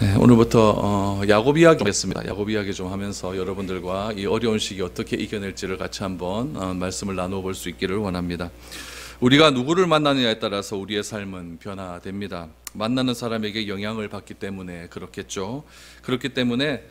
네, 오늘부터 야곱 이야기 하겠습니다. 야곱 이야기 좀 하면서 여러분들과 이 어려운 시기 어떻게 이겨낼지를 같이 한번 말씀을 나누어 볼 수 있기를 원합니다. 우리가 누구를 만나느냐에 따라서 우리의 삶은 변화됩니다. 만나는 사람에게 영향을 받기 때문에 그렇겠죠. 그렇기 때문에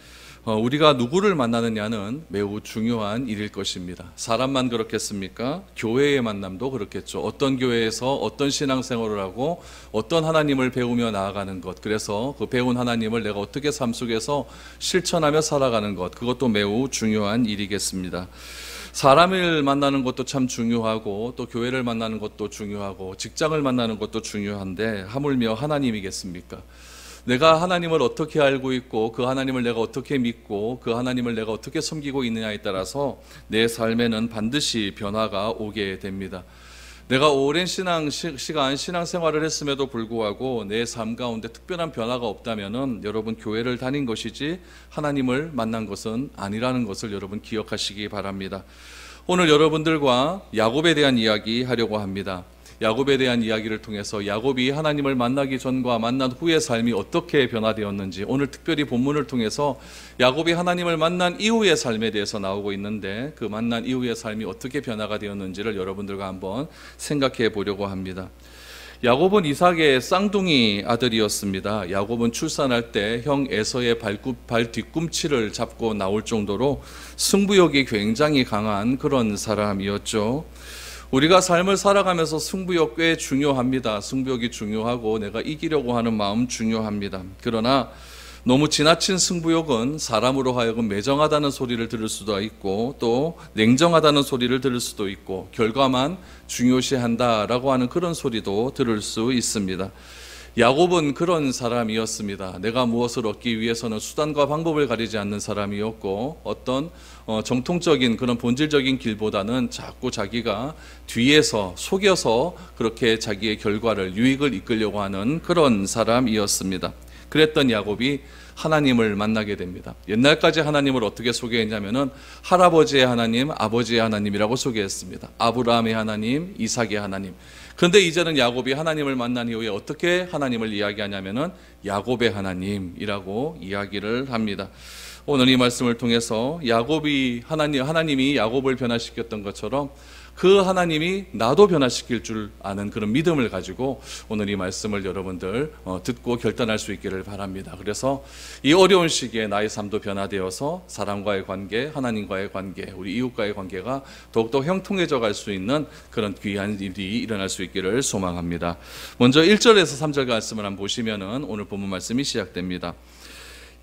우리가 누구를 만나느냐는 매우 중요한 일일 것입니다. 사람만 그렇겠습니까? 교회의 만남도 그렇겠죠. 어떤 교회에서 어떤 신앙생활을 하고 어떤 하나님을 배우며 나아가는 것, 그래서 그 배운 하나님을 내가 어떻게 삶 속에서 실천하며 살아가는 것, 그것도 매우 중요한 일이겠습니다. 사람을 만나는 것도 참 중요하고 또 교회를 만나는 것도 중요하고 직장을 만나는 것도 중요한데 하물며 하나님이겠습니까? 내가 하나님을 어떻게 알고 있고 그 하나님을 내가 어떻게 믿고 그 하나님을 내가 어떻게 섬기고 있느냐에 따라서 내 삶에는 반드시 변화가 오게 됩니다. 내가 오랜 신앙생활을 했음에도 불구하고 내 삶 가운데 특별한 변화가 없다면은 여러분 교회를 다닌 것이지 하나님을 만난 것은 아니라는 것을 여러분 기억하시기 바랍니다. 오늘 여러분들과 야곱에 대한 이야기 하려고 합니다. 야곱에 대한 이야기를 통해서 야곱이 하나님을 만나기 전과 만난 후의 삶이 어떻게 변화되었는지, 오늘 특별히 본문을 통해서 야곱이 하나님을 만난 이후의 삶에 대해서 나오고 있는데 그 만난 이후의 삶이 어떻게 변화가 되었는지를 여러분들과 한번 생각해 보려고 합니다. 야곱은 이삭의 쌍둥이 아들이었습니다. 야곱은 출산할 때 형 에서의 발 뒤꿈치를 잡고 나올 정도로 승부욕이 굉장히 강한 그런 사람이었죠. 우리가 삶을 살아가면서 승부욕 꽤 중요합니다. 승부욕이 중요하고 내가 이기려고 하는 마음 중요합니다. 그러나 너무 지나친 승부욕은 사람으로 하여금 매정하다는 소리를 들을 수도 있고 또 냉정하다는 소리를 들을 수도 있고 결과만 중요시한다라고 하는 그런 소리도 들을 수 있습니다. 야곱은 그런 사람이었습니다. 내가 무엇을 얻기 위해서는 수단과 방법을 가리지 않는 사람이었고 어떤 정통적인 그런 본질적인 길보다는 자꾸 자기가 뒤에서 속여서 그렇게 자기의 결과를 유익을 이끌려고 하는 그런 사람이었습니다. 그랬던 야곱이 하나님을 만나게 됩니다. 옛날까지 하나님을 어떻게 소개했냐면은 할아버지의 하나님, 아버지의 하나님이라고 소개했습니다. 아브라함의 하나님, 이삭의 하나님. 그런데 이제는 야곱이 하나님을 만난 이후에 어떻게 하나님을 이야기하냐면은 야곱의 하나님이라고 이야기를 합니다. 오늘 이 말씀을 통해서 하나님이 야곱을 변화시켰던 것처럼 그 하나님이 나도 변화시킬 줄 아는 그런 믿음을 가지고 오늘 이 말씀을 여러분들 듣고 결단할 수 있기를 바랍니다. 그래서 이 어려운 시기에 나의 삶도 변화되어서 사람과의 관계, 하나님과의 관계, 우리 이웃과의 관계가 더욱더 형통해져 갈 수 있는 그런 귀한 일이 일어날 수 있기를 소망합니다. 먼저 1절에서 3절 말씀을 한번 보시면은 오늘 본문 말씀이 시작됩니다.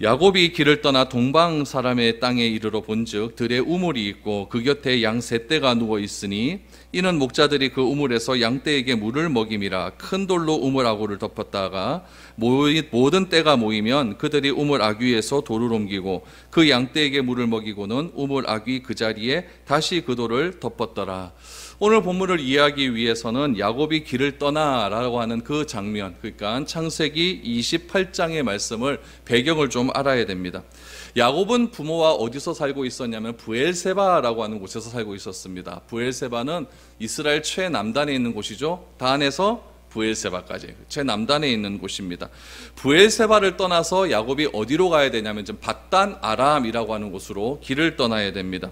야곱이 길을 떠나 동방 사람의 땅에 이르러 본즉 들에 우물이 있고 그 곁에 양 세 떼가 누워 있으니 이는 목자들이 그 우물에서 양떼에게 물을 먹임이라. 큰 돌로 우물 아구를 덮었다가 모든 떼가 모이면 그들이 우물 아귀에서 돌을 옮기고 그 양떼에게 물을 먹이고는 우물 아귀 그 자리에 다시 그 돌을 덮었더라. 오늘 본문을 이해하기 위해서는 야곱이 길을 떠나라고 하는 그 장면, 그러니까 창세기 28장의 말씀을 배경을 좀 알아야 됩니다. 야곱은 부모와 어디서 살고 있었냐면 브엘세바라고 하는 곳에서 살고 있었습니다. 브엘세바는 이스라엘 최남단에 있는 곳이죠. 단에서 브엘세바까지 최남단에 있는 곳입니다. 브엘세바를 떠나서 야곱이 어디로 가야 되냐면 좀 밧단 아람이라고 하는 곳으로 길을 떠나야 됩니다.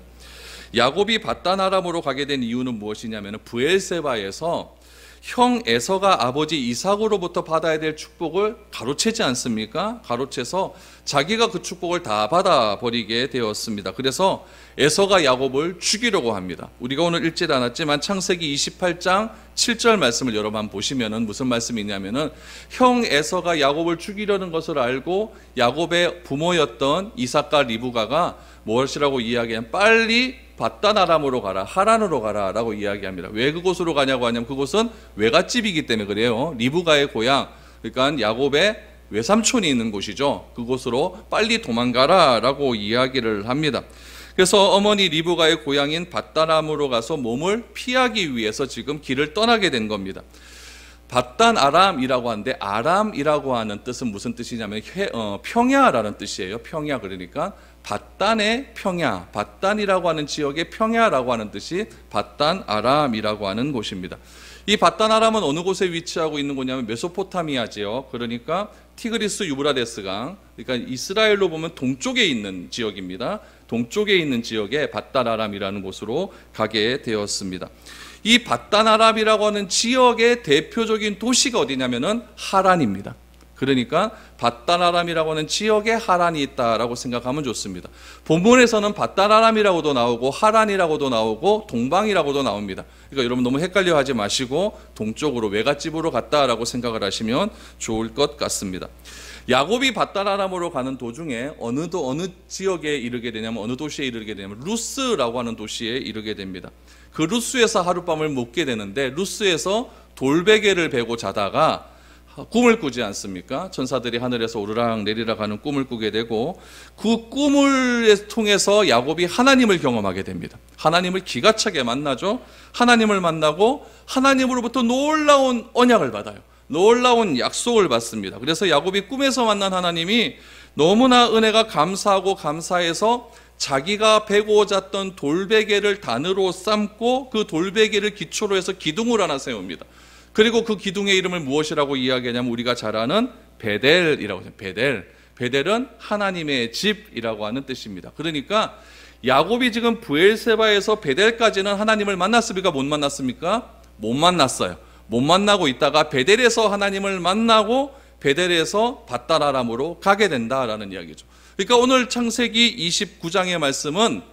야곱이 밧단 아람으로 가게 된 이유는 무엇이냐면 브엘세바에서 형 에서가 아버지 이삭으로부터 받아야 될 축복을 가로채지 않습니까? 가로채서 자기가 그 축복을 다 받아버리게 되었습니다. 그래서 에서가 야곱을 죽이려고 합니다. 우리가 오늘 읽지 않았지만 창세기 28장 7절 말씀을 여러분 한번 보시면은 무슨 말씀이 있냐면은 형 에서가 야곱을 죽이려는 것을 알고 야곱의 부모였던 이삭과 리브가가 무엇이라고 이야기하면 빨리 밧단 아람으로 가라, 하란으로 가라 라고 이야기합니다. 왜 그곳으로 가냐고 하냐면 그곳은 외갓집이기 때문에 그래요. 리브가의 고향, 그러니까 야곱의 외삼촌이 있는 곳이죠. 그곳으로 빨리 도망가라 라고 이야기를 합니다. 그래서 어머니 리브가의 고향인 밧단 아람으로 가서 몸을 피하기 위해서 지금 길을 떠나게 된 겁니다. 밧단 아람이라고 하는데 아람이라고 하는 뜻은 무슨 뜻이냐면 평야라는 뜻이에요. 평야, 그러니까 밧단의 평야, 밧단이라고 하는 지역의 평야라고 하는 뜻이 밧단 아람이라고 하는 곳입니다. 이 밧단 아람은 어느 곳에 위치하고 있는 곳이냐면 메소포타미아 지역, 그러니까 티그리스 유브라데스 강, 그러니까 이스라엘로 보면 동쪽에 있는 지역입니다. 동쪽에 있는 지역에 밧단 아람이라는 곳으로 가게 되었습니다. 이 밧단 아람이라고 하는 지역의 대표적인 도시가 어디냐면은 하란입니다. 그러니까 밧단 아람이라고 하는 지역에 하란이 있다라고 생각하면 좋습니다. 본문에서는 밧단 아람이라고도 나오고 하란이라고도 나오고 동방이라고도 나옵니다. 그러니까 여러분 너무 헷갈려 하지 마시고 동쪽으로 외갓집으로 갔다라고 생각을 하시면 좋을 것 같습니다. 야곱이 밧단 아람으로 가는 도중에 어느 지역에 이르게 되냐면, 어느 도시에 이르게 되냐면 루스라고 하는 도시에 이르게 됩니다. 그 루스에서 하룻밤을 묵게 되는데, 루스에서 돌베개를 베고 자다가 꿈을 꾸지 않습니까? 천사들이 하늘에서 오르락 내리락 하는 꿈을 꾸게 되고, 그 꿈을 통해서 야곱이 하나님을 경험하게 됩니다. 하나님을 기가 차게 만나죠. 하나님을 만나고 하나님으로부터 놀라운 언약을 받아요. 놀라운 약속을 받습니다. 그래서 야곱이 꿈에서 만난 하나님이 너무나 은혜가 감사하고 감사해서 자기가 베고 잤던 돌베개를 단으로 삶고 그 돌베개를 기초로 해서 기둥을 하나 세웁니다. 그리고 그 기둥의 이름을 무엇이라고 이야기하냐면 우리가 잘 아는 베델이라고 해요. 베델은 하나님의 집이라고 하는 뜻입니다. 그러니까 야곱이 지금 브엘세바에서 베델까지는 하나님을 만났습니까? 못 만났습니까? 못 만났어요. 못 만나고 있다가 베델에서 하나님을 만나고 베델에서 밧단 아람으로 가게 된다라는 이야기죠. 그러니까 오늘 창세기 29장의 말씀은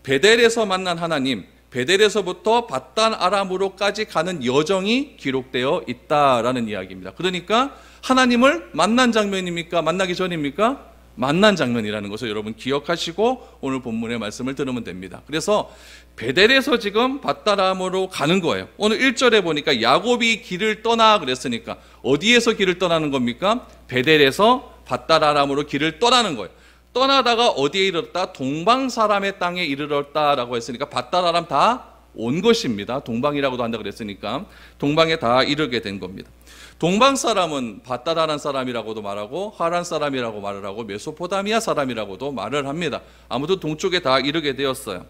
베델에서 만난 하나님, 베델에서부터 밧단 아람으로까지 가는 여정이 기록되어 있다라는 이야기입니다. 그러니까 하나님을 만난 장면입니까? 만나기 전입니까? 만난 장면이라는 것을 여러분 기억하시고 오늘 본문의 말씀을 들으면 됩니다. 그래서 베델에서 지금 밧단 아람으로 가는 거예요. 오늘 1절에 보니까 야곱이 길을 떠나 그랬으니까 어디에서 길을 떠나는 겁니까? 베델에서 밧단 아람으로 길을 떠나는 거예요. 떠나다가 어디에 이르렀다? 동방 사람의 땅에 이르렀다라고 했으니까 밧단 아람 다 온 것입니다. 동방이라고도 한다 그랬으니까 동방에 다 이르게 된 겁니다. 동방 사람은 밧단 아람 사람이라고도 말하고 하란 사람이라고 말을 하고 메소포타미아 사람이라고도 말을 합니다. 아무튼 동쪽에 다 이르게 되었어요.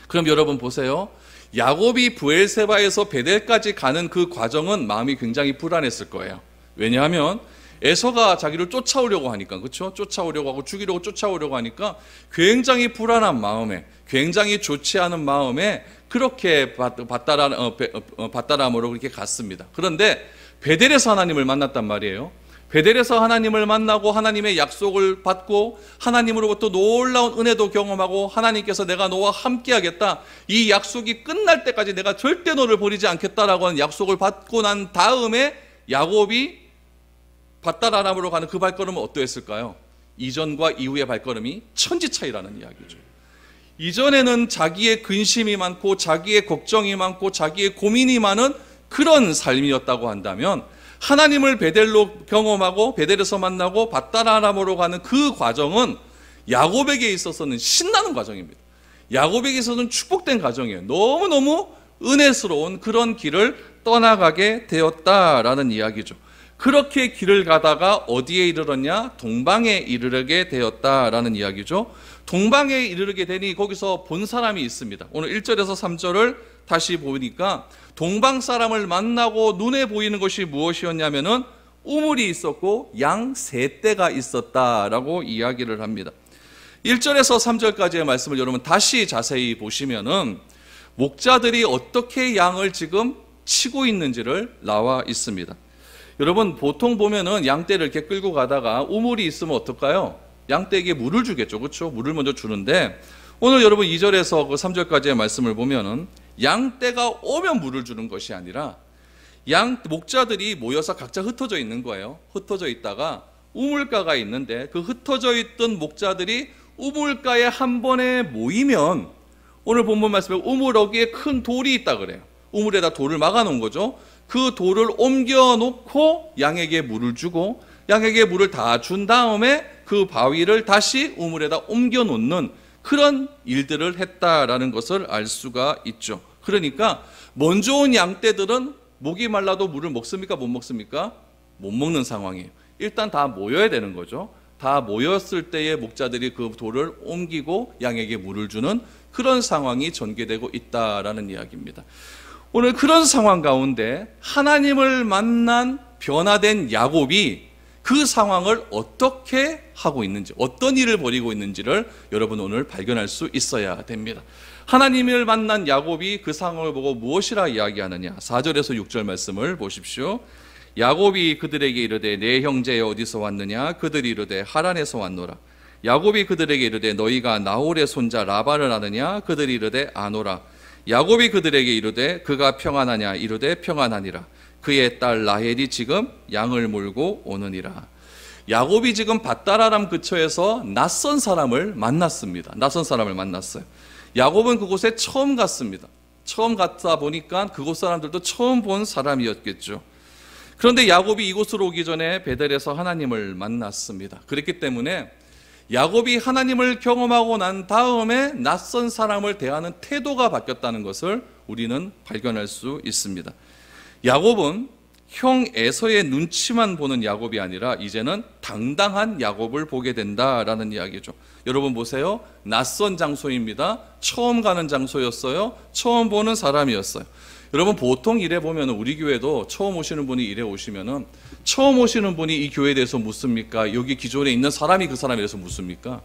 그럼 여러분 보세요. 야곱이 브엘세바에서 베델까지 가는 그 과정은 마음이 굉장히 불안했을 거예요. 왜냐하면 에서가 자기를 쫓아오려고 하니까, 그렇죠? 쫓아오려고 하고 죽이려고 쫓아오려고 하니까 굉장히 불안한 마음에, 굉장히 좋지 않은 마음에 그렇게 밧단 아람으로 그렇게 갔습니다. 그런데 베델에서 하나님을 만났단 말이에요. 베델에서 하나님을 만나고 하나님의 약속을 받고 하나님으로부터 놀라운 은혜도 경험하고 하나님께서 내가 너와 함께하겠다, 이 약속이 끝날 때까지 내가 절대 너를 버리지 않겠다라고 하는 약속을 받고 난 다음에 야곱이 밧단 아람으로 가는 그 발걸음은 어떠했을까요? 이전과 이후의 발걸음이 천지 차이라는 이야기죠. 이전에는 자기의 근심이 많고 자기의 걱정이 많고 자기의 고민이 많은 그런 삶이었다고 한다면, 하나님을 베델로 경험하고 베델에서 만나고 밧단 아람으로 가는 그 과정은 야곱에게 있어서는 신나는 과정입니다. 야곱에게 있어서는 축복된 과정이에요. 너무너무 은혜스러운 그런 길을 떠나가게 되었다라는 이야기죠. 그렇게 길을 가다가 어디에 이르렀냐? 동방에 이르게 되었다라는 이야기죠. 동방에 이르게 되니 거기서 본 사람이 있습니다. 오늘 1절에서 3절을 다시 보니까 동방 사람을 만나고 눈에 보이는 것이 무엇이었냐면은 우물이 있었고 양 세 떼가 있었다라고 이야기를 합니다. 1절에서 3절까지의 말씀을 여러분 다시 자세히 보시면은 목자들이 어떻게 양을 지금 치고 있는지를 나와 있습니다. 여러분 보통 보면은 양떼를 이렇게 끌고 가다가 우물이 있으면 어떨까요? 양떼에게 물을 주겠죠. 그렇죠? 물을 먼저 주는데 오늘 여러분 2절에서 그 3절까지의 말씀을 보면은 양떼가 오면 물을 주는 것이 아니라 양 목자들이 모여서 각자 흩어져 있는 거예요. 흩어져 있다가 우물가가 있는데 그 흩어져 있던 목자들이 우물가에 한 번에 모이면, 오늘 본문 말씀에 우물 어귀에 큰 돌이 있다 그래요. 우물에다 돌을 막아 놓은 거죠. 그 돌을 옮겨 놓고 양에게 물을 주고 양에게 물을 다 준 다음에 그 바위를 다시 우물에다 옮겨 놓는 그런 일들을 했다라는 것을 알 수가 있죠. 그러니까 먼저 온 양떼들은 목이 말라도 물을 먹습니까? 못 먹습니까? 못 먹는 상황이에요. 일단 다 모여야 되는 거죠. 다 모였을 때에 목자들이 그 돌을 옮기고 양에게 물을 주는 그런 상황이 전개되고 있다라는 이야기입니다. 오늘 그런 상황 가운데 하나님을 만난 변화된 야곱이 그 상황을 어떻게 하고 있는지, 어떤 일을 벌이고 있는지를 여러분 오늘 발견할 수 있어야 됩니다. 하나님을 만난 야곱이 그 상황을 보고 무엇이라 이야기하느냐. 4절에서 6절 말씀을 보십시오. 야곱이 그들에게 이르되 내 형제여 어디서 왔느냐. 그들이 이르되 하란에서 왔노라. 야곱이 그들에게 이르되 너희가 나홀의 손자 라반을 아느냐. 그들이 이르되 아노라. 야곱이 그들에게 이르되 그가 평안하냐. 이르되 평안하니라. 그의 딸 라헬이 지금 양을 몰고 오느니라. 야곱이 지금 밧다라람 근처에서 낯선 사람을 만났습니다. 낯선 사람을 만났어요. 야곱은 그곳에 처음 갔습니다. 처음 갔다 보니까 그곳 사람들도 처음 본 사람이었겠죠. 그런데 야곱이 이곳으로 오기 전에 베델에서 하나님을 만났습니다. 그렇기 때문에 야곱이 하나님을 경험하고 난 다음에 낯선 사람을 대하는 태도가 바뀌었다는 것을 우리는 발견할 수 있습니다. 야곱은 형 에서의 눈치만 보는 야곱이 아니라 이제는 당당한 야곱을 보게 된다라는 이야기죠. 여러분 보세요. 낯선 장소입니다. 처음 가는 장소였어요. 처음 보는 사람이었어요. 여러분 보통 일해 보면 우리 교회도 처음 오시는 분이 일해 오시면은 처음 오시는 분이 이 교회에 대해서 묻습니까? 여기 기존에 있는 사람이 그 사람에 대해서 묻습니까?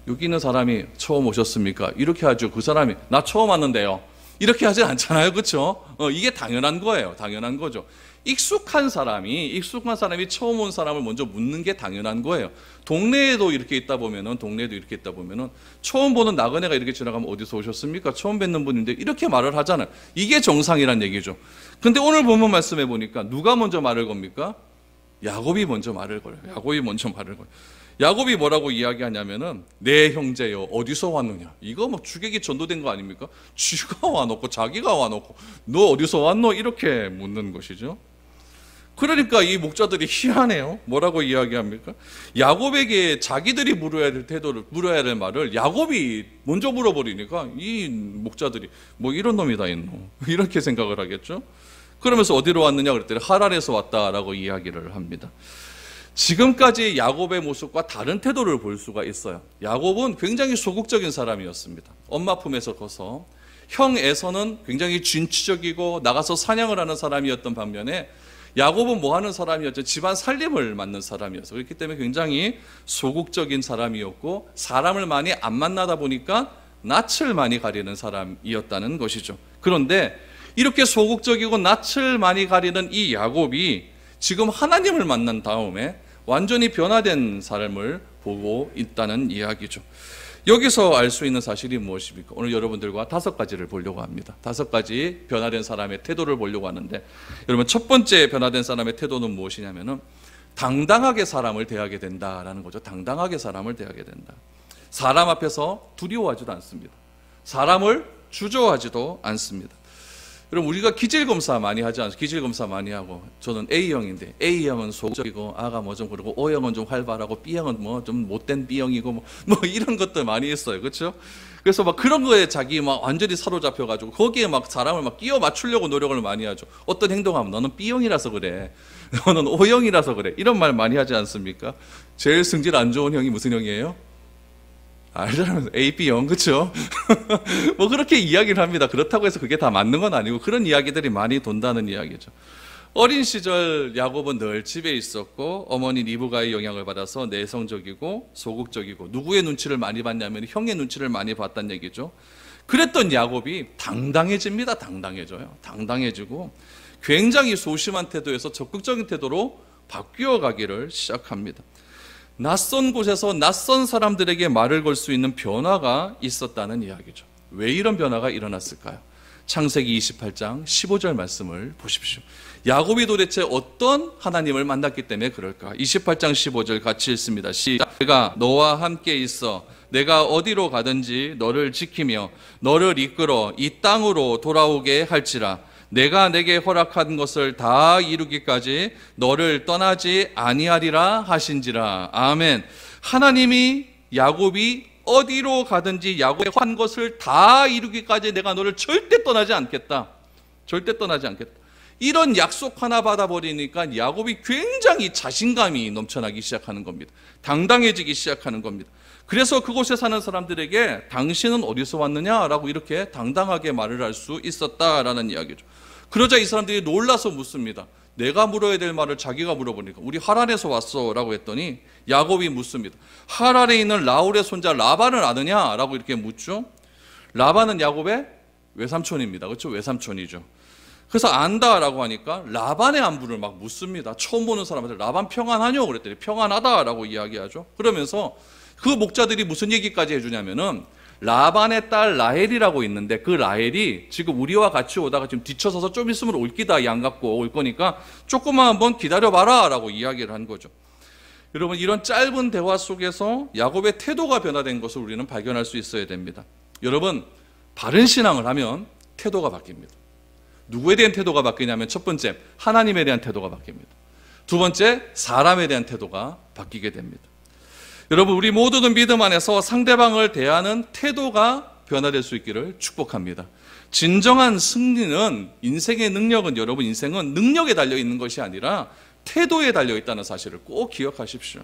여기 있는 사람이 처음 오셨습니까? 이렇게 하죠. 그 사람이 나 처음 왔는데요. 이렇게 하지 않잖아요. 그렇죠? 이게 당연한 거예요. 당연한 거죠. 익숙한 사람이 처음 온 사람을 먼저 묻는 게 당연한 거예요. 동네에도 이렇게 있다 보면은 처음 보는 나그네가 이렇게 지나가면 어디서 오셨습니까? 처음 뵙는 분인데 이렇게 말을 하잖아요. 이게 정상이란 얘기죠. 근데 오늘 본문 말씀해 보니까 누가 먼저 말을 겁니까? 야곱이 먼저 말을 걸어요. 야곱이 뭐라고 이야기하냐면은 내 형제여 어디서 왔느냐. 이거 뭐 주객이 전도된 거 아닙니까? 쥐가 와놓고 자기가 와놓고 너 어디서 왔노? 이렇게 묻는 것이죠. 그러니까 이 목자들이 희한해요. 뭐라고 이야기합니까? 야곱에게 자기들이 물어야 될 말을 야곱이 먼저 물어버리니까 이 목자들이 뭐 이런 놈이 다 있노? 이렇게 생각을 하겠죠. 그러면서 어디로 왔느냐 그랬더니 하란에서 왔다라고 이야기를 합니다. 지금까지 야곱의 모습과 다른 태도를 볼 수가 있어요. 야곱은 굉장히 소극적인 사람이었습니다. 엄마 품에서 커서 형 에서는 굉장히 진취적이고 나가서 사냥을 하는 사람이었던 반면에 야곱은 뭐 하는 사람이었죠? 집안 살림을 맡는 사람이었어요. 그렇기 때문에 굉장히 소극적인 사람이었고 사람을 많이 안 만나다 보니까 낯을 많이 가리는 사람이었다는 것이죠. 그런데 이렇게 소극적이고 낯을 많이 가리는 이 야곱이 지금 하나님을 만난 다음에 완전히 변화된 삶을 보고 있다는 이야기죠. 여기서 알 수 있는 사실이 무엇입니까? 오늘 여러분들과 5가지를 보려고 합니다. 5가지 변화된 사람의 태도를 보려고 하는데 여러분 첫 번째 변화된 사람의 태도는 무엇이냐면은 당당하게 사람을 대하게 된다라는 거죠. 당당하게 사람을 대하게 된다. 사람 앞에서 두려워하지도 않습니다. 사람을 주저하지도 않습니다. 그럼 우리가 기질검사 많이 하지 않습니까? 기질검사 많이 하고 저는 A형인데 A형은 소극적이고 A가 뭐 좀 그러고 O형은 좀 활발하고 B형은 뭐 좀 못된 B형이고 뭐 이런 것들 많이 있어요. 그렇죠? 그래서 막 그런 거에 자기 막 완전히 사로잡혀 가지고 거기에 막 사람을 막 끼워 맞추려고 노력을 많이 하죠. 어떤 행동하면 너는 B형이라서 그래. 너는 O형이라서 그래. 이런 말 많이 하지 않습니까? 제일 성질 안 좋은 형이 무슨 형이에요? 알잖아요. A, B형, 그렇죠? 뭐 그렇게 이야기를 합니다. 그렇다고 해서 그게 다 맞는 건 아니고 그런 이야기들이 많이 돈다는 이야기죠. 어린 시절 야곱은 늘 집에 있었고 어머니 리브가의 영향을 받아서 내성적이고 소극적이고 누구의 눈치를 많이 봤냐면 형의 눈치를 많이 봤다는 얘기죠. 그랬던 야곱이 당당해집니다. 당당해지고 굉장히 소심한 태도에서 적극적인 태도로 바뀌어 가기를 시작합니다. 낯선 곳에서 낯선 사람들에게 말을 걸 수 있는 변화가 있었다는 이야기죠. 왜 이런 변화가 일어났을까요? 창세기 28장 15절 말씀을 보십시오. 야곱이 도대체 어떤 하나님을 만났기 때문에 그럴까? 28장 15절 같이 읽습니다. 시작. 내가 너와 함께 있어 내가 어디로 가든지 너를 지키며 너를 이끌어 이 땅으로 돌아오게 할지라. 내가 내게 허락한 것을 다 이루기까지 너를 떠나지 아니하리라 하신지라. 아멘. 하나님이 야곱이 어디로 가든지 야곱이 한 것을 다 이루기까지 내가 너를 절대 떠나지 않겠다. 이런 약속 하나 받아버리니까 야곱이 굉장히 자신감이 넘쳐나기 시작하는 겁니다. 당당해지기 시작하는 겁니다. 그래서 그곳에 사는 사람들에게 당신은 어디서 왔느냐라고 이렇게 당당하게 말을 할 수 있었다라는 이야기죠. 그러자 이 사람들이 놀라서 묻습니다. 내가 물어야 될 말을 자기가 물어보니까 우리 하란에서 왔어라고 했더니 야곱이 묻습니다. 하란에 있는 라울의 손자 라반을 아느냐라고 이렇게 묻죠. 라반은 야곱의 외삼촌입니다. 그렇죠? 외삼촌이죠. 그래서 안다라고 하니까 라반의 안부를 막 묻습니다. 처음 보는 사람한테 라반 평안하냐고 그랬더니 평안하다라고 이야기하죠. 그러면서 그 목자들이 무슨 얘기까지 해주냐면은 라반의 딸 라헬이라고 있는데 그 라헬이 지금 우리와 같이 오다가 지금 뒤쳐서서 좀 있으면 올 기다 양 갖고 올 거니까 조금만 한번 기다려봐라 라고 이야기를 한 거죠. 여러분, 이런 짧은 대화 속에서 야곱의 태도가 변화된 것을 우리는 발견할 수 있어야 됩니다. 여러분, 바른 신앙을 하면 태도가 바뀝니다. 누구에 대한 태도가 바뀌냐면 첫 번째, 하나님에 대한 태도가 바뀝니다. 두 번째, 사람에 대한 태도가 바뀌게 됩니다. 여러분, 우리 모두는 믿음 안에서 상대방을 대하는 태도가 변화될 수 있기를 축복합니다. 진정한 승리는, 인생의 능력은, 여러분 인생은 능력에 달려있는 것이 아니라 태도에 달려있다는 사실을 꼭 기억하십시오.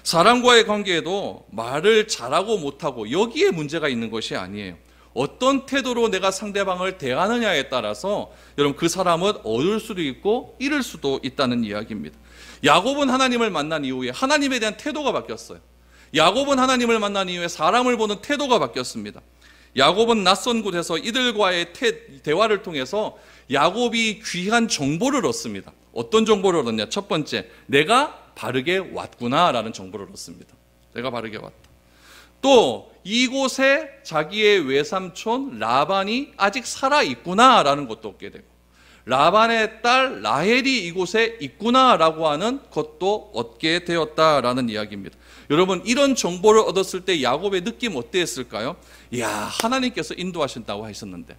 사람과의 관계에도 말을 잘하고 못하고 여기에 문제가 있는 것이 아니에요. 어떤 태도로 내가 상대방을 대하느냐에 따라서 여러분 그 사람은 얻을 수도 있고 잃을 수도 있다는 이야기입니다. 야곱은 하나님을 만난 이후에 하나님에 대한 태도가 바뀌었어요. 야곱은 하나님을 만난 이후에 사람을 보는 태도가 바뀌었습니다. 야곱은 낯선 곳에서 이들과의 대화를 통해서 야곱이 귀한 정보를 얻습니다. 어떤 정보를 얻었냐? 첫 번째, 내가 바르게 왔구나라는 정보를 얻습니다. 내가 바르게 왔다. 또 이곳에 자기의 외삼촌 라반이 아직 살아있구나라는 것도 얻게 되고, 라반의 딸 라헬이 이곳에 있구나라고 하는 것도 얻게 되었다라는 이야기입니다. 여러분, 이런 정보를 얻었을 때 야곱의 느낌 어땠을까요? 이야, 하나님께서 인도하신다고 하셨는데,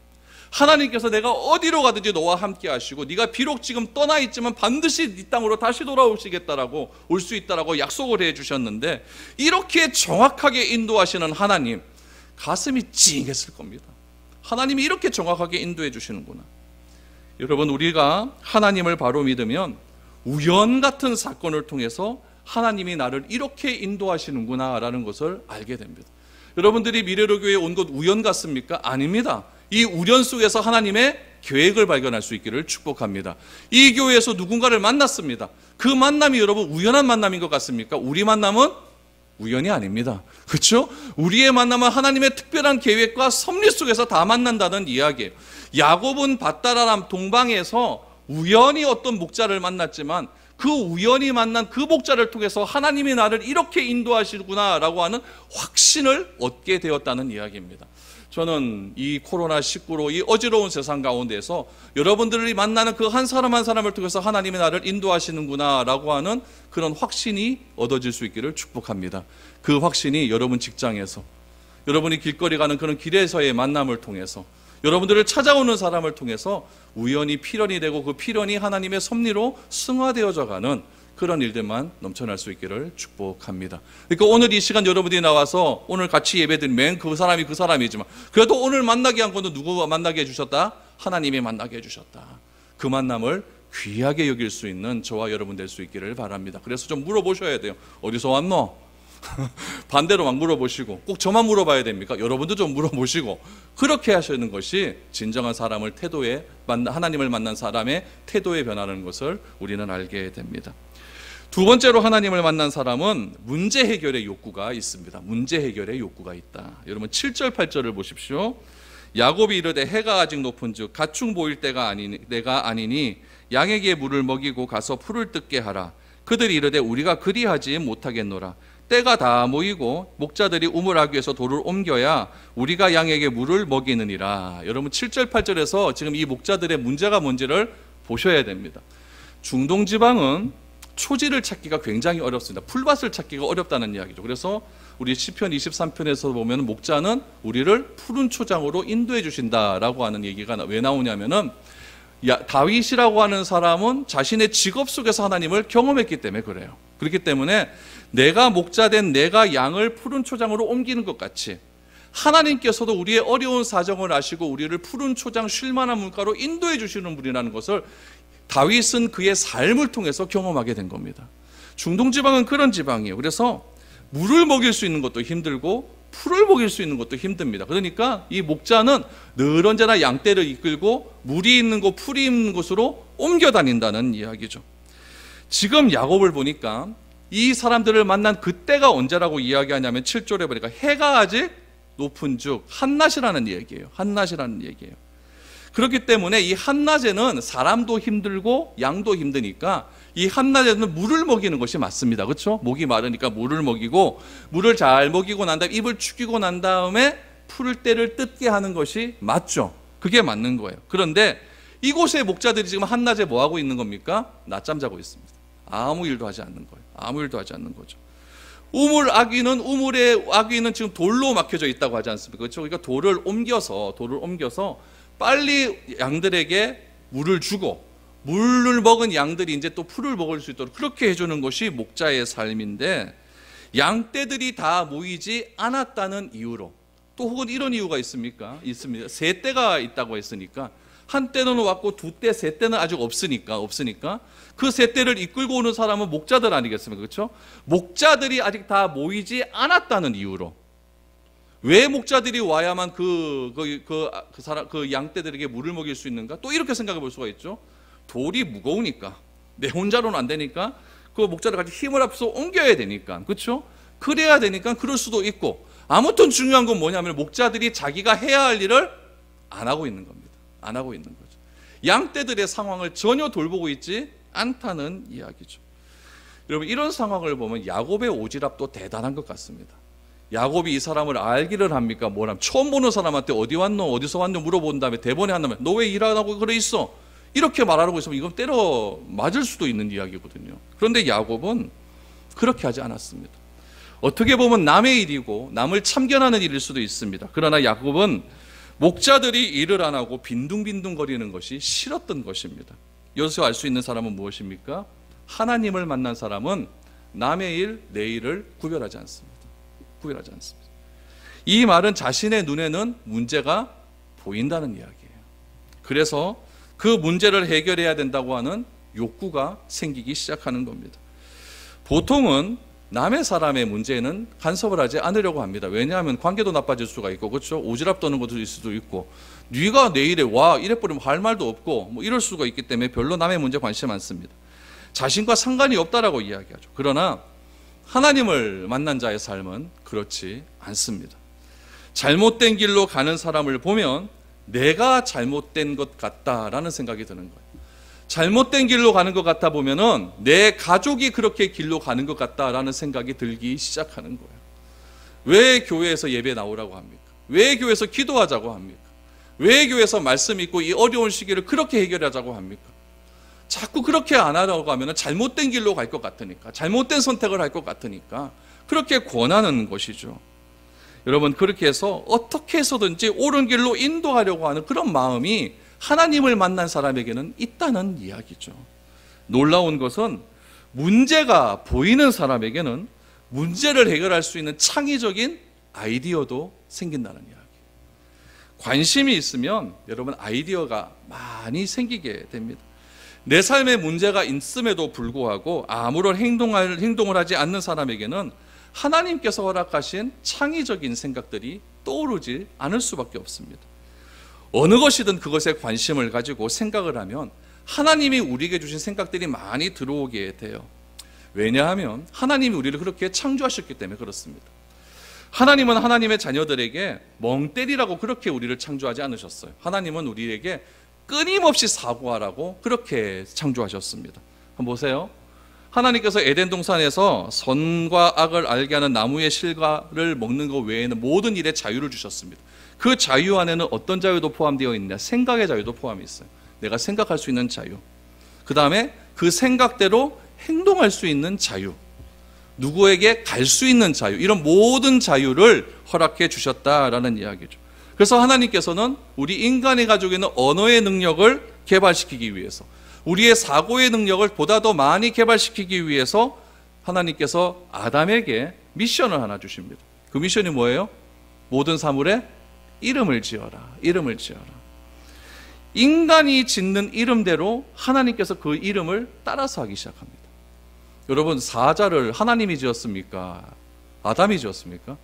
하나님께서 내가 어디로 가든지 너와 함께 하시고 네가 비록 지금 떠나 있지만 반드시 네 땅으로 다시 돌아오시겠다라고, 올 수 있다라고 약속을 해 주셨는데, 이렇게 정확하게 인도하시는 하나님, 가슴이 찡했을 겁니다. 하나님이 이렇게 정확하게 인도해 주시는구나. 여러분, 우리가 하나님을 바로 믿으면 우연 같은 사건을 통해서 하나님이 나를 이렇게 인도하시는구나 라는 것을 알게 됩니다. 여러분들이 미래로 교회에 온 것 우연 같습니까? 아닙니다. 이 우연 속에서 하나님의 계획을 발견할 수 있기를 축복합니다. 이 교회에서 누군가를 만났습니다. 그 만남이 여러분 우연한 만남인 것 같습니까? 우리 만남은 우연이 아닙니다. 그렇죠? 우리의 만남은 하나님의 특별한 계획과 섭리 속에서 다 만난다는 이야기예요. 야곱은 밧다라람 동방에서 우연히 어떤 목자를 만났지만 그 우연히 만난 그 목자를 통해서 하나님이 나를 이렇게 인도하시구나라고 하는 확신을 얻게 되었다는 이야기입니다. 저는 이 코로나19로 이 어지러운 세상 가운데서 여러분들이 만나는 그 한 사람 한 사람을 통해서 하나님이 나를 인도하시는구나라고 하는 그런 확신이 얻어질 수 있기를 축복합니다. 그 확신이 여러분 직장에서, 여러분이 길거리 가는 그런 길에서의 만남을 통해서, 여러분들을 찾아오는 사람을 통해서 우연히 필연이 되고 그 필연이 하나님의 섭리로 승화되어져 가는 그런 일들만 넘쳐날 수 있기를 축복합니다. 그러니까 오늘 이 시간 여러분들이 나와서 오늘 같이 예배드리면 그 사람이 그 사람이지만 그래도 오늘 만나게 한 것은 누구가 만나게 해주셨다? 하나님이 만나게 해주셨다. 그 만남을 귀하게 여길 수 있는 저와 여러분 될 수 있기를 바랍니다. 그래서 좀 물어보셔야 돼요. 어디서 왔노? 반대로 막 물어보시고, 꼭 저만 물어봐야 됩니까? 여러분도 좀 물어보시고, 그렇게 하시는 것이 진정한 사람을 태도에, 하나님을 만난 사람의 태도에 변하는 것을 우리는 알게 됩니다. 두 번째로 하나님을 만난 사람은 문제 해결의 욕구가 있습니다. 문제 해결의 욕구가 있다. 여러분 7절 8절을 보십시오. 야곱이 이르되 해가 아직 높은즉 가축 보일 때가 아니니 양에게 물을 먹이고 가서 풀을 뜯게 하라. 그들이 이르되 우리가 그리하지 못하겠노라. 때가 다 모이고 목자들이 우물하기 위해서 돌을 옮겨야 우리가 양에게 물을 먹이느니라. 여러분 7절 8절에서 지금 이 목자들의 문제가 뭔지를 보셔야 됩니다. 중동 지방은 초지를 찾기가 굉장히 어렵습니다. 풀밭을 찾기가 어렵다는 이야기죠. 그래서 우리 시편 23편에서 보면 목자는 우리를 푸른 초장으로 인도해 주신다라고 하는 얘기가 왜 나오냐면은 다윗이라고 하는 사람은 자신의 직업 속에서 하나님을 경험했기 때문에 그래요. 그렇기 때문에 내가 목자된 내가 양을 푸른 초장으로 옮기는 것 같이 하나님께서도 우리의 어려운 사정을 아시고 우리를 푸른 초장 쉴만한 물가로 인도해 주시는 분이라는 것을 다윗은 그의 삶을 통해서 경험하게 된 겁니다. 중동 지방은 그런 지방이에요. 그래서 물을 먹일 수 있는 것도 힘들고 풀을 먹일 수 있는 것도 힘듭니다. 그러니까 이 목자는 늘 언제나 양떼를 이끌고 물이 있는 곳, 풀이 있는 곳으로 옮겨 다닌다는 이야기죠. 지금 야곱을 보니까 이 사람들을 만난 그때가 언제라고 이야기하냐면 7절에 보니까 해가 아직 높은 즉 한낮이라는 얘기예요. 한낮이라는 얘기예요. 그렇기 때문에 이 한낮에는 사람도 힘들고 양도 힘드니까 이 한낮에는 물을 먹이는 것이 맞습니다. 그렇죠? 목이 마르니까 물을 먹이고, 물을 잘 먹이고 난 다음에 입을 축이고 난 다음에 풀을 때를 뜯게 하는 것이 맞죠. 그게 맞는 거예요. 그런데 이곳의 목자들이 지금 한낮에 뭐 하고 있는 겁니까? 낮잠 자고 있습니다. 아무 일도 하지 않는 거예요. 아무 일도 하지 않는 거죠. 우물의 아귀는 지금 돌로 막혀져 있다고 하지 않습니까? 그렇죠? 그러니까 돌을 옮겨서 빨리 양들에게 물을 주고, 물을 먹은 양들이 이제 또 풀을 먹을 수 있도록 그렇게 해주는 것이 목자의 삶인데, 양떼들이 다 모이지 않았다는 이유로, 또 혹은 이런 이유가 있습니까? 있습니다. 세 떼가 있다고 했으니까, 한 떼는 왔고 두 떼, 세 떼는 아직 없으니까 그 세 떼를 이끌고 오는 사람은 목자들 아니겠습니까? 그렇죠? 목자들이 아직 다 모이지 않았다는 이유로, 왜 목자들이 와야만 그 양떼들에게 물을 먹일 수 있는가? 또 이렇게 생각해 볼 수가 있죠. 돌이 무거우니까, 내 혼자로는 안 되니까 그 목자를 같이 힘을 합해서 옮겨야 되니까, 그렇죠? 그래야 되니까 그럴 수도 있고, 아무튼 중요한 건 뭐냐면 목자들이 자기가 해야 할 일을 안 하고 있는 겁니다. 안 하고 있는 거죠. 양떼들의 상황을 전혀 돌보고 있지 않다는 이야기죠. 여러분, 이런 상황을 보면 야곱의 오지랖도 대단한 것 같습니다. 야곱이 이 사람을 알기를 합니까? 뭐람? 처음 보는 사람한테 어디 왔노? 어디서 왔노? 물어본 다음에 대본에 한다면 너 왜 일 안 하고 그래 있어? 이렇게 말하고 있으면 이건 때려 맞을 수도 있는 이야기거든요. 그런데 야곱은 그렇게 하지 않았습니다. 어떻게 보면 남의 일이고 남을 참견하는 일일 수도 있습니다. 그러나 야곱은 목자들이 일을 안 하고 빈둥빈둥거리는 것이 싫었던 것입니다. 여기서 알 수 있는 사람은 무엇입니까? 하나님을 만난 사람은 남의 일, 내 일을 구별하지 않습니다. 이 말은 자신의 눈에는 문제가 보인다는 이야기예요. 그래서 그 문제를 해결해야 된다고 하는 욕구가 생기기 시작하는 겁니다. 보통은 남의 사람의 문제는 간섭을 하지 않으려고 합니다. 왜냐하면 관계도 나빠질 수가 있고, 그렇죠? 오지랖 떠는 것도 있을 수도 있고, 네가 내 일에 와 이래버리면 할 말도 없고 뭐 이럴 수가 있기 때문에 별로 남의 문제에 관심 많습니다. 자신과 상관이 없다라고 이야기하죠. 그러나 하나님을 만난 자의 삶은 그렇지 않습니다. 잘못된 길로 가는 사람을 보면 내가 잘못된 것 같다라는 생각이 드는 거예요. 잘못된 길로 가는 것 같아 보면은 내 가족이 그렇게 길로 가는 것 같다라는 생각이 들기 시작하는 거예요. 왜 교회에서 예배 나오라고 합니까? 왜 교회에서 기도하자고 합니까? 왜 교회에서 말씀 있고 이 어려운 시기를 그렇게 해결하자고 합니까? 자꾸 그렇게 안 하려고 하면 잘못된 길로 갈 것 같으니까, 잘못된 선택을 할 것 같으니까 그렇게 권하는 것이죠. 여러분, 그렇게 해서 어떻게 해서든지 옳은 길로 인도하려고 하는 그런 마음이 하나님을 만난 사람에게는 있다는 이야기죠. 놀라운 것은 문제가 보이는 사람에게는 문제를 해결할 수 있는 창의적인 아이디어도 생긴다는 이야기. 관심이 있으면 여러분 아이디어가 많이 생기게 됩니다. 내 삶에 문제가 있음에도 불구하고 아무런 행동을 하지 않는 사람에게는 하나님께서 허락하신 창의적인 생각들이 떠오르지 않을 수밖에 없습니다. 어느 것이든 그것에 관심을 가지고 생각을 하면 하나님이 우리에게 주신 생각들이 많이 들어오게 돼요. 왜냐하면 하나님이 우리를 그렇게 창조하셨기 때문에 그렇습니다. 하나님은 하나님의 자녀들에게 멍 때리라고 그렇게 우리를 창조하지 않으셨어요. 하나님은 우리에게 끊임없이 사고하라고 그렇게 창조하셨습니다. 한번 보세요. 하나님께서 에덴 동산에서 선과 악을 알게 하는 나무의 실과를 먹는 것 외에는 모든 일에 자유를 주셨습니다. 그 자유 안에는 어떤 자유도 포함되어 있느냐? 생각의 자유도 포함이 있어요. 내가 생각할 수 있는 자유. 그 다음에 그 생각대로 행동할 수 있는 자유. 누구에게 갈 수 있는 자유. 이런 모든 자유를 허락해 주셨다라는 이야기죠. 그래서 하나님께서는 우리 인간이 가지고 있는 언어의 능력을 개발시키기 위해서, 우리의 사고의 능력을 보다 더 많이 개발시키기 위해서 하나님께서 아담에게 미션을 하나 주십니다. 그 미션이 뭐예요? 모든 사물에 이름을 지어라. 이름을 지어라. 인간이 짓는 이름대로 하나님께서 그 이름을 따라서 하기 시작합니다. 여러분, 사자를 하나님이 지었습니까? 아담이 지었습니까?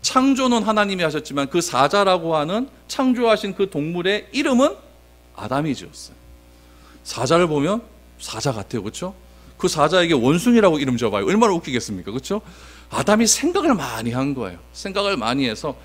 창조는 하나님이 하셨지만 그 사자라고 하는 창조하신 그 동물의 이름은 아담이 지었어요. 사자를 보면 사자 같아요. 그렇죠? 그 사자에게 원숭이라고 이름 지어봐요. 얼마나 웃기겠습니까? 그렇죠? 아담이 생각을 많이 한 거예요. 생각을 많이 해서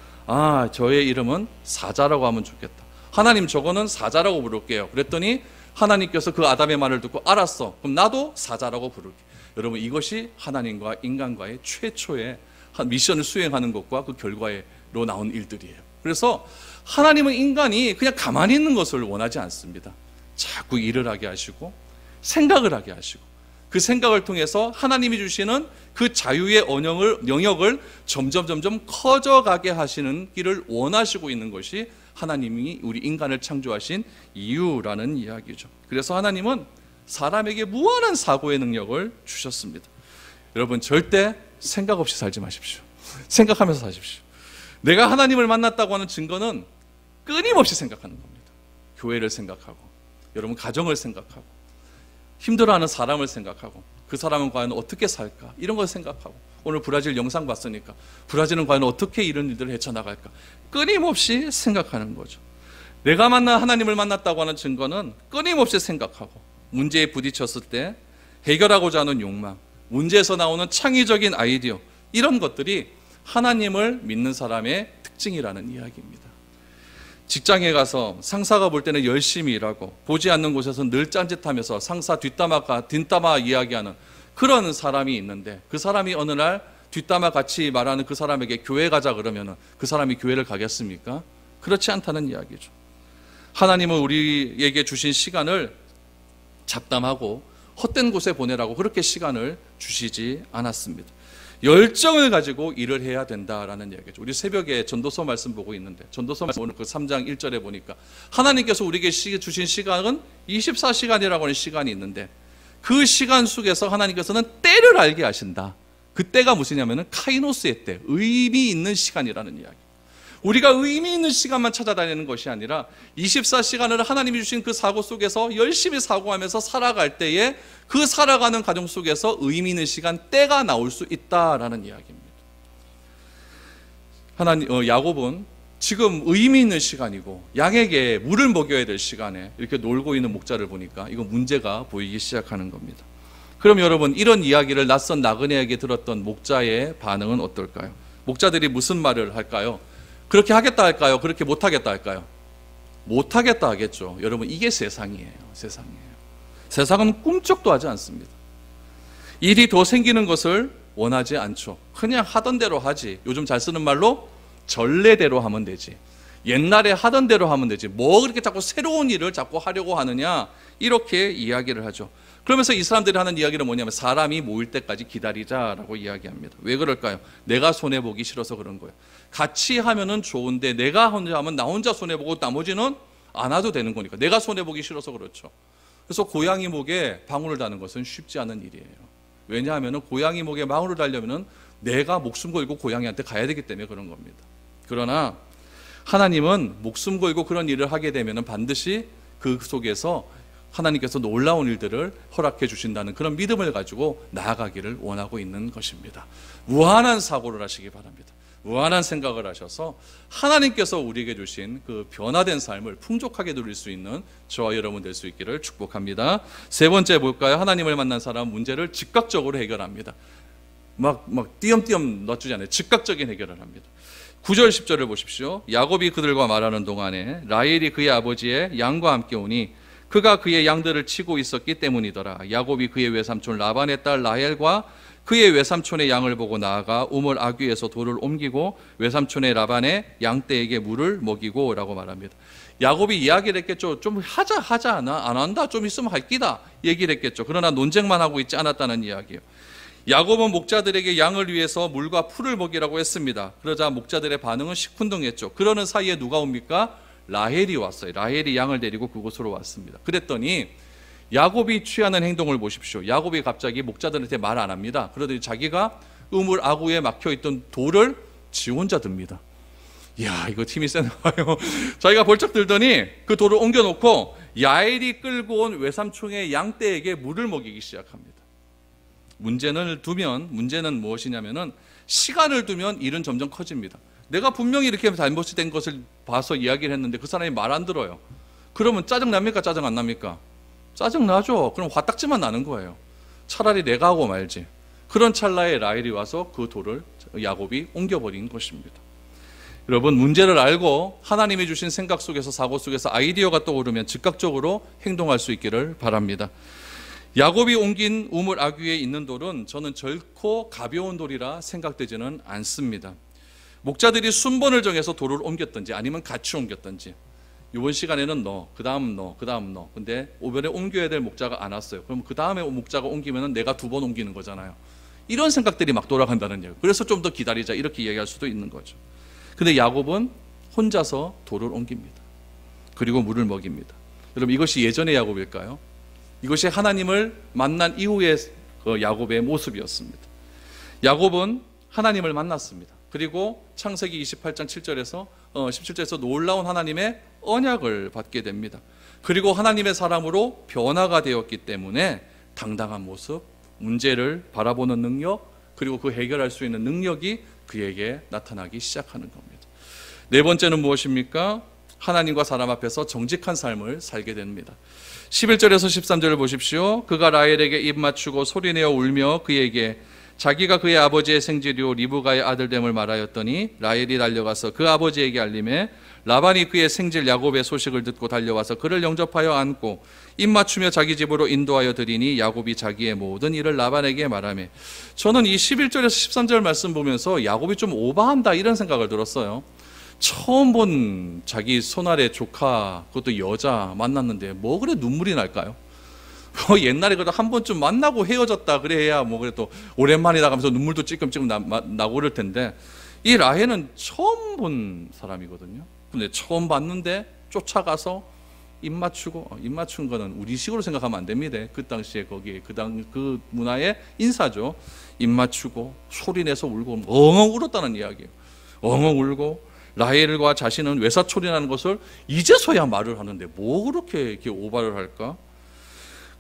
저의 이름은 사자라고 하면 좋겠다. 하나님, 저거는 사자라고 부를게요. 그랬더니 하나님께서 그 아담의 말을 듣고 알았어. 그럼 나도 사자라고 부를게. 여러분, 이것이 하나님과 인간과의 최초의 미션을 수행하는 것과 그 결과로 나온 일들이에요. 그래서 하나님은 인간이 그냥 가만히 있는 것을 원하지 않습니다. 자꾸 일을 하게 하시고 생각을 하게 하시고 그 생각을 통해서 하나님이 주시는 그 자유의 영역을 점점 커져가게 하시는 길을 원하시고 있는 것이 하나님이 우리 인간을 창조하신 이유라는 이야기죠. 그래서 하나님은 사람에게 무한한 사고의 능력을 주셨습니다. 여러분, 절대 생각 없이 살지 마십시오. 생각하면서 사십시오. 내가 하나님을 만났다고 하는 증거는 끊임없이 생각하는 겁니다. 교회를 생각하고, 여러분 가정을 생각하고, 힘들어하는 사람을 생각하고, 그 사람은 과연 어떻게 살까, 이런 걸 생각하고, 오늘 브라질 영상 봤으니까 브라질은 과연 어떻게 이런 일들을 헤쳐나갈까, 끊임없이 생각하는 거죠. 내가 하나님을 만났다고 하는 증거는 끊임없이 생각하고, 문제에 부딪혔을 때 해결하고자 하는 욕망, 문제에서 나오는 창의적인 아이디어, 이런 것들이 하나님을 믿는 사람의 특징이라는 이야기입니다. 직장에 가서 상사가 볼 때는 열심히 일하고 보지 않는 곳에서 늘 딴짓하면서 상사 뒷담화 이야기하는 그런 사람이 있는데, 그 사람이 어느 날 뒷담화 같이 말하는 그 사람에게 교회 가자 그러면 그 사람이 교회를 가겠습니까? 그렇지 않다는 이야기죠. 하나님은 우리에게 주신 시간을 잡담하고 헛된 곳에 보내라고 그렇게 시간을 주시지 않았습니다. 열정을 가지고 일을 해야 된다라는 이야기죠. 우리 새벽에 전도서 말씀 보고 있는데, 전도서 말씀 오늘 그 3장 1절에 보니까 하나님께서 우리에게 주신 시간은 24시간이라고 하는 시간이 있는데, 그 시간 속에서 하나님께서는 때를 알게 하신다. 그 때가 무엇이냐면은 카이노스의 때, 의미 있는 시간이라는 이야기. 우리가 의미 있는 시간만 찾아다니는 것이 아니라 24시간을 하나님이 주신 그 사고 속에서 열심히 사고하면서 살아갈 때에 그 살아가는 과정 속에서 의미 있는 시간, 때가 나올 수 있다라는 이야기입니다. 야곱은 지금 의미 있는 시간이고 양에게 물을 먹여야 될 시간에 이렇게 놀고 있는 목자를 보니까 이거 문제가 보이기 시작하는 겁니다. 그럼 여러분, 이런 이야기를 낯선 나그네에게 들었던 목자의 반응은 어떨까요? 목자들이 무슨 말을 할까요? 그렇게 하겠다 할까요? 그렇게 못하겠다 할까요? 못하겠다 하겠죠. 여러분, 이게 세상이에요. 세상은 꿈쩍도 하지 않습니다. 일이 더 생기는 것을 원하지 않죠. 그냥 하던 대로 하지. 요즘 잘 쓰는 말로 전례대로 하면 되지. 옛날에 하던 대로 하면 되지. 뭐 그렇게 자꾸 새로운 일을 자꾸 하려고 하느냐, 이렇게 이야기를 하죠. 그러면서 이 사람들이 하는 이야기는 뭐냐면 사람이 모일 때까지 기다리자라고 이야기합니다. 왜 그럴까요? 내가 손해보기 싫어서 그런 거예요. 같이 하면은 좋은데 내가 혼자 하면 나 혼자 손해보고 나머지는 안 와도 되는 거니까 내가 손해보기 싫어서 그렇죠. 그래서 고양이 목에 방울을 다는 것은 쉽지 않은 일이에요. 왜냐하면 고양이 목에 방울을 달려면 내가 목숨 걸고 고양이한테 가야 되기 때문에 그런 겁니다. 그러나 하나님은 목숨 걸고 그런 일을 하게 되면 반드시 그 속에서 하나님께서 놀라운 일들을 허락해 주신다는 그런 믿음을 가지고 나아가기를 원하고 있는 것입니다. 무한한 사고를 하시기 바랍니다. 무한한 생각을 하셔서 하나님께서 우리에게 주신 그 변화된 삶을 풍족하게 누릴 수 있는 저와 여러분 될 수 있기를 축복합니다. 세 번째 볼까요? 하나님을 만난 사람은 문제를 즉각적으로 해결합니다. 막 띄엄띄엄 놔주지 않아요. 즉각적인 해결을 합니다. 9절 10절을 보십시오. 야곱이 그들과 말하는 동안에 라헬이 그의 아버지의 양과 함께 오니 그가 그의 양들을 치고 있었기 때문이더라. 야곱이 그의 외삼촌 라반의 딸 라헬과 그의 외삼촌의 양을 보고 나아가 우물 아귀에서 돌을 옮기고 외삼촌의 라반의 양떼에게 물을 먹이고 라고 말합니다. 야곱이 이야기를 했겠죠. 좀 하자 안 한다, 좀 있으면 할 끼다 얘기를 했겠죠. 그러나 논쟁만 하고 있지 않았다는 이야기예요. 야곱은 목자들에게 양을 위해서 물과 풀을 먹이라고 했습니다. 그러자 목자들의 반응은 시큰둥했죠. 그러는 사이에 누가 옵니까? 라헬이 왔어요. 라헬이 양을 데리고 그곳으로 왔습니다. 그랬더니 야곱이 취하는 행동을 보십시오. 야곱이 갑자기 목자들한테 말 안 합니다. 그러더니 자기가 우물 아구에 막혀있던 돌을 지 혼자 듭니다. 이야, 이거 힘이 세나 봐요. 자기가 벌쩍 들더니 그 돌을 옮겨놓고 야엘이 끌고 온 외삼촌의 양떼에게 물을 먹이기 시작합니다. 문제는 무엇이냐면은 시간을 두면 일은 점점 커집니다. 내가 분명히 이렇게 잘못이 된 것을 봐서 이야기를 했는데 그 사람이 말 안 들어요. 그러면 짜증 납니까? 짜증 안 납니까? 짜증 나죠. 그럼 화딱지만 나는 거예요. 차라리 내가 하고 말지. 그런 찰나에 라헬이 와서 그 돌을 야곱이 옮겨버린 것입니다. 여러분, 문제를 알고 하나님이 주신 생각 속에서, 사고 속에서 아이디어가 떠오르면 즉각적으로 행동할 수 있기를 바랍니다. 야곱이 옮긴 우물 아귀에 있는 돌은 저는 결코 가벼운 돌이라 생각되지는 않습니다. 목자들이 순번을 정해서 돌을 옮겼든지 아니면 같이 옮겼든지, 이번 시간에는 너, 그 다음 너, 그 다음 너. 근데 이번에 옮겨야 될 목자가 안 왔어요. 그럼 그 다음에 목자가 옮기면 내가 2번 옮기는 거잖아요. 이런 생각들이 막 돌아간다는 얘기예요. 그래서 좀 더 기다리자, 이렇게 이야기할 수도 있는 거죠. 근데 야곱은 혼자서 돌을 옮깁니다. 그리고 물을 먹입니다. 여러분, 이것이 예전의 야곱일까요? 이것이 하나님을 만난 이후의 그 야곱의 모습이었습니다. 야곱은 하나님을 만났습니다. 그리고 창세기 28장 7절에서 17절에서 놀라운 하나님의 언약을 받게 됩니다. 그리고 하나님의 사람으로 변화가 되었기 때문에 당당한 모습, 문제를 바라보는 능력, 그리고 그 해결할 수 있는 능력이 그에게 나타나기 시작하는 겁니다. 네 번째는 무엇입니까? 하나님과 사람 앞에서 정직한 삶을 살게 됩니다. 11절에서 13절을 보십시오. 그가 라헬에게 입 맞추고 소리내어 울며 그에게 자기가 그의 아버지의 생질이요 리브가의 아들됨을 말하였더니 라헬이 달려가서 그 아버지에게 알림해 라반이 그의 생질 야곱의 소식을 듣고 달려와서 그를 영접하여 안고 입 맞추며 자기 집으로 인도하여 드리니 야곱이 자기의 모든 일을 라반에게 말하며, 저는 이 11절에서 13절 말씀 보면서 야곱이 좀 오바한다 이런 생각을 들었어요. 처음 본 자기 손아래 조카, 그것도 여자 만났는데 뭐 그래 눈물이 날까요? 옛날에 그래도 한 번쯤 만나고 헤어졌다 그래야 뭐 그래도 오랜만이다 하면서 눈물도 찔끔찔끔 나고 그럴 텐데, 이 라헬은 처음 본 사람이거든요. 근데 처음 봤는데 쫓아가서 입 맞춘 거는 우리식으로 생각하면 안 됩니다. 그 당시에 거기에 그 문화의 인사죠. 입 맞추고 소리내서 울고 엉엉 울었다는 이야기예요. 엉엉 울고 라헬과 자신은 외사촌이라는 것을 이제서야 말을 하는데 뭐 그렇게 이렇게 오바를 할까?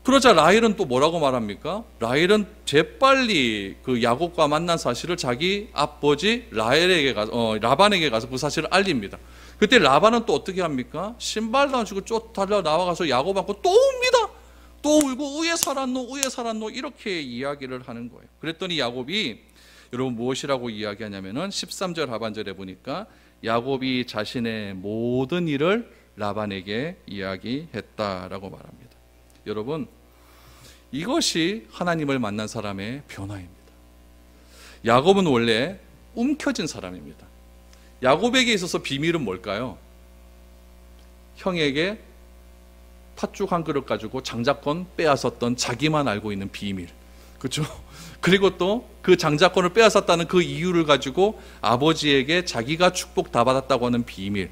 그러자 라헬은 또 뭐라고 말합니까? 라헬은 재빨리 그 야곱과 만난 사실을 자기 아버지 라반에게 가서 그 사실을 알립니다. 그때 라반은 또 어떻게 합니까? 신발도 안 신고 달려 나와가서 야곱 안고 또 웁니다. 또 울고 의에 살았노 이렇게 이야기를 하는 거예요. 그랬더니 야곱이, 여러분 무엇이라고 이야기하냐면은 13절 하반절에 보니까 야곱이 자신의 모든 일을 라반에게 이야기했다라고 말합니다. 여러분, 이것이 하나님을 만난 사람의 변화입니다. 야곱은 원래 움켜진 사람입니다. 야곱에게 있어서 비밀은 뭘까요? 형에게 팥죽 한 그릇 가지고 장자권 빼앗았던 자기만 알고 있는 비밀, 그렇죠? 그리고 또 그 장자권을 빼앗았다는 그 이유를 가지고 아버지에게 자기가 축복 다 받았다고 하는 비밀.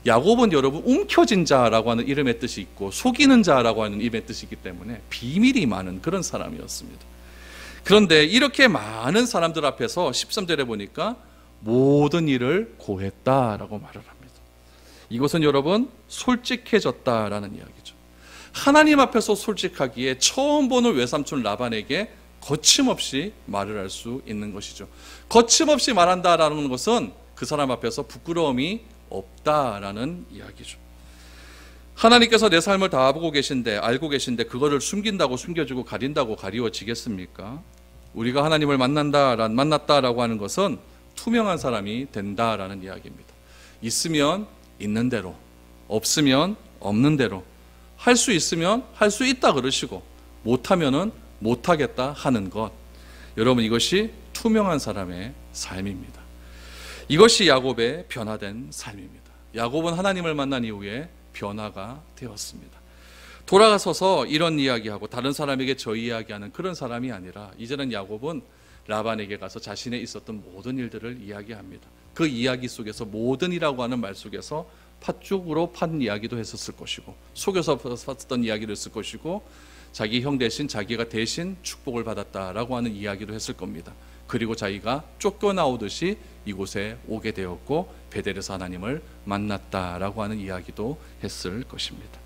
야곱은 여러분 움켜진 자라고 하는 이름의 뜻이 있고 속이는 자라고 하는 이름의 뜻이 있기 때문에 비밀이 많은 그런 사람이었습니다. 그런데 이렇게 많은 사람들 앞에서 13절에 보니까 모든 일을 고했다라고 말을 합니다. 이것은 여러분 솔직해졌다라는 이야기죠. 하나님 앞에서 솔직하기에 처음 보는 외삼촌 라반에게 거침없이 말을 할 수 있는 것이죠. 거침없이 말한다라는 것은 그 사람 앞에서 부끄러움이 없다라는 이야기죠. 하나님께서 내 삶을 다 알고 계신데 그거를 숨긴다고 숨겨주고 가린다고 가리워지겠습니까? 우리가 하나님을 만났다라고 하는 것은 투명한 사람이 된다라는 이야기입니다. 있으면 있는 대로, 없으면 없는 대로, 할 수 있으면 할 수 있다 그러시고 못하면은 못하겠다 하는 것. 여러분, 이것이 투명한 사람의 삶입니다. 이것이 야곱의 변화된 삶입니다. 야곱은 하나님을 만난 이후에 변화가 되었습니다. 돌아가서서 이런 이야기하고 다른 사람에게 저 이야기하는 그런 사람이 아니라 이제는 야곱은 라반에게 가서 자신의 있었던 모든 일들을 이야기합니다. 그 이야기 속에서 모든이라고 하는 말 속에서 팥죽으로 판 이야기도 했었을 것이고 속여서 팠던 이야기를 했을 것이고 자기 형 대신 자기가 대신 축복을 받았다라고 하는 이야기도 했을 겁니다. 그리고 자기가 쫓겨나오듯이 이곳에 오게 되었고 베델에서 하나님을 만났다라고 하는 이야기도 했을 것입니다.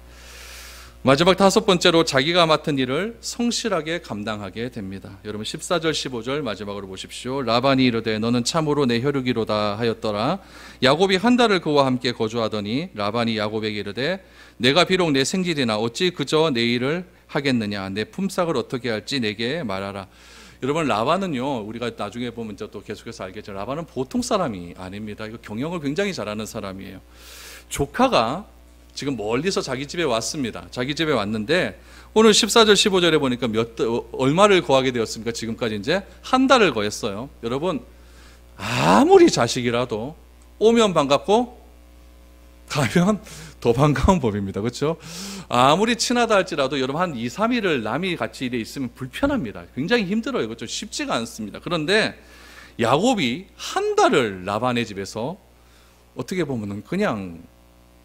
마지막 다섯 번째로 자기가 맡은 일을 성실하게 감당하게 됩니다. 여러분 14절 15절 마지막으로 보십시오. 라반이 이르되 너는 참으로 내 혈육이로다 하였더라. 야곱이 한 달을 그와 함께 거주하더니 라반이 야곱에게 이르되 내가 비록 내 생질이나 어찌 그저 내 일을 하겠느냐. 내 품삯을 어떻게 할지 내게 말하라. 여러분 라반은요, 우리가 나중에 보면 또 계속해서 알겠지만 라반은 보통 사람이 아닙니다. 이거 경영을 굉장히 잘하는 사람이에요. 조카가 지금 멀리서 자기 집에 왔습니다. 자기 집에 왔는데 오늘 14절 15절에 보니까 얼마를 거하게 되었습니까? 지금까지 이제 한 달을 거했어요. 여러분 아무리 자식이라도 오면 반갑고 가면 더 반가운 법입니다. 그렇죠? 아무리 친하다 할지라도 여러분 한 2, 3일을 남이 같이 일에 있으면 불편합니다. 굉장히 힘들어요. 그렇죠? 쉽지가 않습니다. 그런데 야곱이 한 달을 라반의 집에서 어떻게 보면 그냥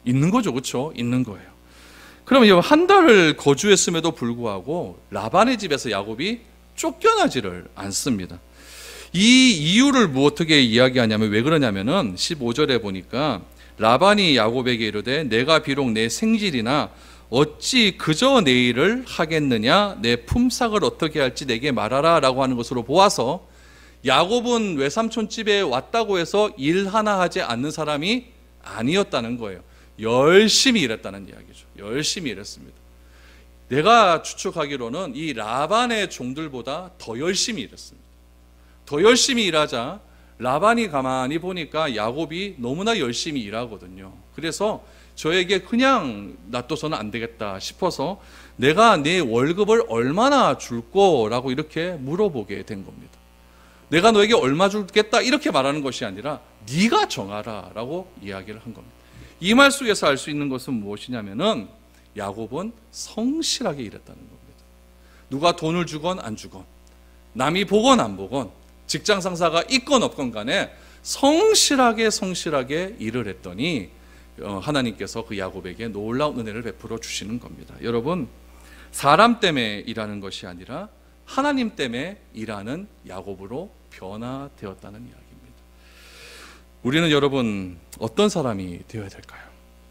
있는 거죠. 그렇죠? 있는 거예요. 그러면 한 달을 거주했음에도 불구하고 라반의 집에서 야곱이 쫓겨나지를 않습니다. 이 이유를 어떻게 이야기하냐면 왜 그러냐면은 15절에 보니까 라반이 야곱에게 이르되 내가 비록 내 생질이나 어찌 그저 내 일을 하겠느냐. 내 품삯을 어떻게 할지 내게 말하라 라고 하는 것으로 보아서 야곱은 외삼촌 집에 왔다고 해서 일 하나 하지 않는 사람이 아니었다는 거예요. 열심히 일했다는 이야기죠. 열심히 일했습니다. 내가 추측하기로는 이 라반의 종들보다 더 열심히 일했습니다. 더 열심히 일하자 라반이 가만히 보니까 야곱이 너무나 열심히 일하거든요. 그래서 저에게 그냥 놔둬서는 안 되겠다 싶어서 내가 내 월급을 얼마나 줄 거라고 이렇게 물어보게 된 겁니다. 내가 너에게 얼마 주겠다 이렇게 말하는 것이 아니라 네가 정하라 라고 이야기를 한 겁니다. 이 말 속에서 알 수 있는 것은 무엇이냐면은 야곱은 성실하게 일했다는 겁니다. 누가 돈을 주건 안 주건 남이 보건 안 보건 직장 상사가 있건 없건 간에 성실하게 일을 했더니 하나님께서 그 야곱에게 놀라운 은혜를 베풀어 주시는 겁니다. 여러분 사람 때문에 일하는 것이 아니라 하나님 때문에 일하는 야곱으로 변화되었다는 이야기입니다. 우리는 여러분 어떤 사람이 되어야 될까요?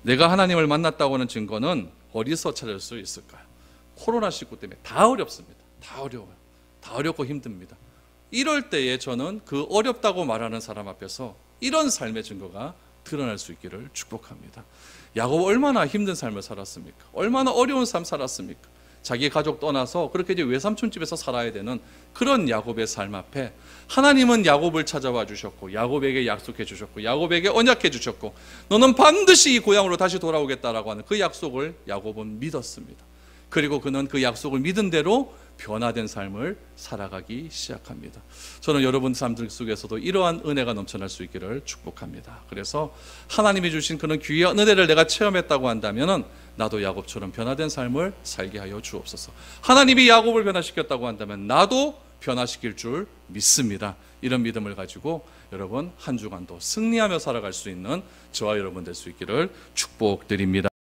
내가 하나님을 만났다고 하는 증거는 어디서 찾을 수 있을까요? 코로나19 때문에 다 어렵습니다. 다 어려워요. 다 어렵고 힘듭니다. 이럴 때에 저는 그 어렵다고 말하는 사람 앞에서 이런 삶의 증거가 드러날 수 있기를 축복합니다. 야곱 얼마나 힘든 삶을 살았습니까? 얼마나 어려운 삶 살았습니까? 자기 가족 떠나서 그렇게 이제 외삼촌 집에서 살아야 되는 그런 야곱의 삶 앞에 하나님은 야곱을 찾아와 주셨고 야곱에게 약속해 주셨고 야곱에게 언약해 주셨고 너는 반드시 이 고향으로 다시 돌아오겠다라고 하는 그 약속을 야곱은 믿었습니다. 그리고 그는 그 약속을 믿은 대로 변화된 삶을 살아가기 시작합니다. 저는 여러분 삶들 속에서도 이러한 은혜가 넘쳐날 수 있기를 축복합니다. 그래서 하나님이 주신 그런 귀한 은혜를 내가 체험했다고 한다면 나도 야곱처럼 변화된 삶을 살게 하여 주옵소서. 하나님이 야곱을 변화시켰다고 한다면 나도 변화시킬 줄 믿습니다. 이런 믿음을 가지고 여러분 한 주간도 승리하며 살아갈 수 있는 저와 여러분 될 수 있기를 축복드립니다.